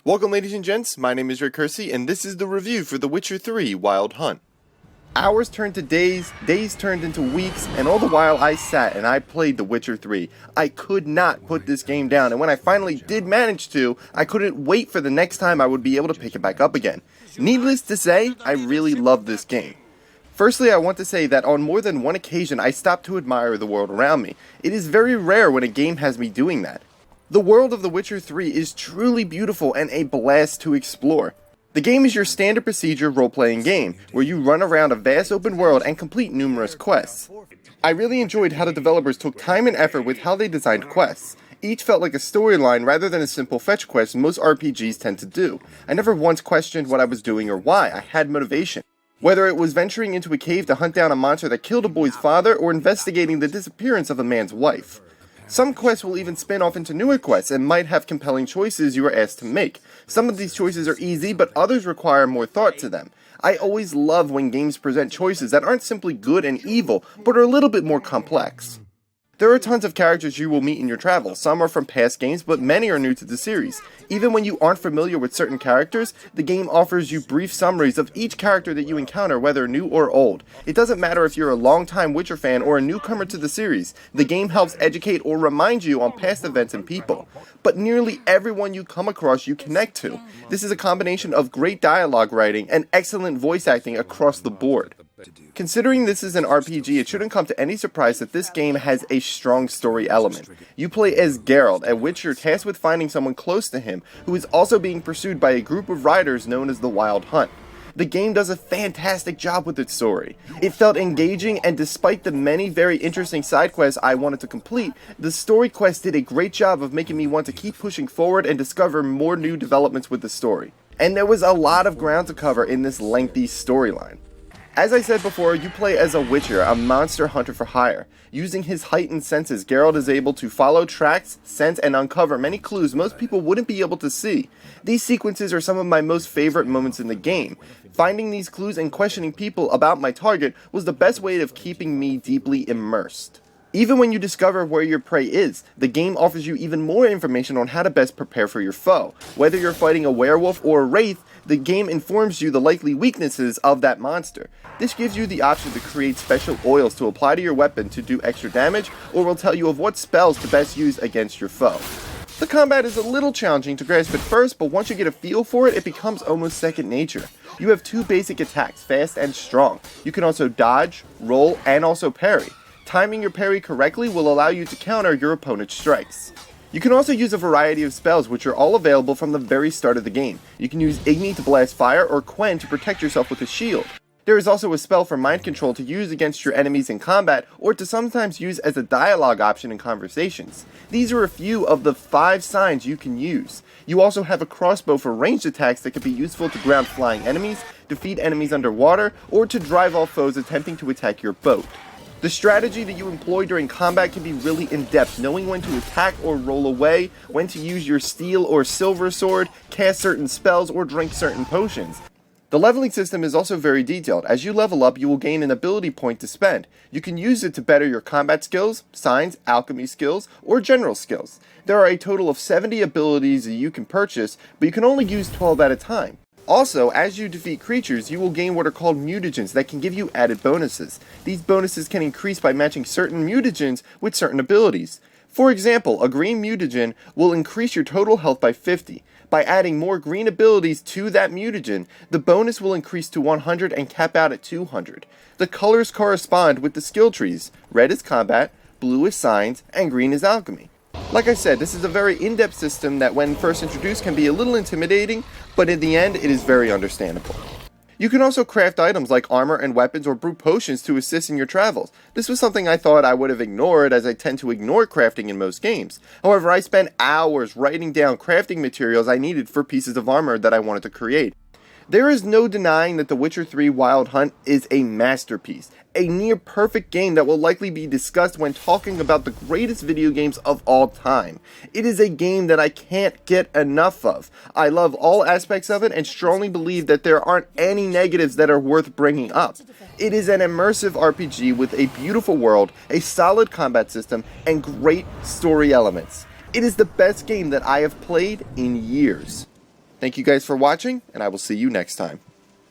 Welcome ladies and gents, my name is Curci, and this is the review for The Witcher 3 Wild Hunt. Hours turned to days, days turned into weeks, and all the while I sat and I played The Witcher 3. I could not put this game down, and when I finally did manage to, I couldn't wait for the next time I would be able to pick it back up again. Needless to say, I really love this game. Firstly, I want to say that on more than one occasion I stopped to admire the world around me. It is very rare when a game has me doing that. The world of The Witcher 3 is truly beautiful and a blast to explore. The game is your standard procedure role-playing game, where you run around a vast open world and complete numerous quests. I really enjoyed how the developers took time and effort with how they designed quests. Each felt like a storyline rather than a simple fetch quest most RPGs tend to do. I never once questioned what I was doing or why. I had motivation. Whether it was venturing into a cave to hunt down a monster that killed a boy's father or investigating the disappearance of a man's wife. Some quests will even spin off into newer quests and might have compelling choices you are asked to make. Some of these choices are easy, but others require more thought to them. I always love when games present choices that aren't simply good and evil, but are a little bit more complex. There are tons of characters you will meet in your travels. Some are from past games, but many are new to the series. Even when you aren't familiar with certain characters, the game offers you brief summaries of each character that you encounter, whether new or old. It doesn't matter if you're a long-time Witcher fan or a newcomer to the series, the game helps educate or remind you on past events and people. But nearly everyone you come across you connect to. This is a combination of great dialogue writing and excellent voice acting across the board. Considering this is an RPG, it shouldn't come to any surprise that this game has a strong story element. You play as Geralt, a Witcher tasked with finding someone close to him, who is also being pursued by a group of riders known as the Wild Hunt. The game does a fantastic job with its story. It felt engaging, and despite the many very interesting side quests I wanted to complete, the story quest did a great job of making me want to keep pushing forward and discover more new developments with the story. And there was a lot of ground to cover in this lengthy storyline. As I said before, you play as a Witcher, a monster hunter for hire. Using his heightened senses, Geralt is able to follow tracks, sense, and uncover many clues most people wouldn't be able to see. These sequences are some of my most favorite moments in the game. Finding these clues and questioning people about my target was the best way of keeping me deeply immersed. Even when you discover where your prey is, the game offers you even more information on how to best prepare for your foe. Whether you're fighting a werewolf or a wraith, the game informs you the likely weaknesses of that monster. This gives you the option to create special oils to apply to your weapon to do extra damage, or will tell you of what spells to best use against your foe. The combat is a little challenging to grasp at first, but once you get a feel for it, it becomes almost second nature. You have two basic attacks, fast and strong. You can also dodge, roll, and also parry. Timing your parry correctly will allow you to counter your opponent's strikes. You can also use a variety of spells, which are all available from the very start of the game. You can use Igni to blast fire, or Quen to protect yourself with a shield. There is also a spell for mind control to use against your enemies in combat, or to sometimes use as a dialogue option in conversations. These are a few of the 5 signs you can use. You also have a crossbow for ranged attacks that can be useful to ground flying enemies, defeat enemies underwater, or to drive off foes attempting to attack your boat. The strategy that you employ during combat can be really in-depth, knowing when to attack or roll away, when to use your steel or silver sword, cast certain spells, or drink certain potions. The leveling system is also very detailed. As you level up, you will gain an ability point to spend. You can use it to better your combat skills, signs, alchemy skills, or general skills. There are a total of 70 abilities that you can purchase, but you can only use 12 at a time. Also, as you defeat creatures, you will gain what are called mutagens that can give you added bonuses. These bonuses can increase by matching certain mutagens with certain abilities. For example, a green mutagen will increase your total health by 50. By adding more green abilities to that mutagen, the bonus will increase to 100 and cap out at 200. The colors correspond with the skill trees. Red is combat, blue is signs, and green is alchemy. Like I said, this is a very in-depth system that when first introduced can be a little intimidating, but in the end it is very understandable. You can also craft items like armor and weapons or brew potions to assist in your travels. This was something I thought I would have ignored, as I tend to ignore crafting in most games. However, I spent hours writing down crafting materials I needed for pieces of armor that I wanted to create. There is no denying that The Witcher 3 Wild Hunt is a masterpiece, a near-perfect game that will likely be discussed when talking about the greatest video games of all time. It is a game that I can't get enough of. I love all aspects of it and strongly believe that there aren't any negatives that are worth bringing up. It is an immersive RPG with a beautiful world, a solid combat system, and great story elements. It is the best game that I have played in years. Thank you guys for watching, and I will see you next time.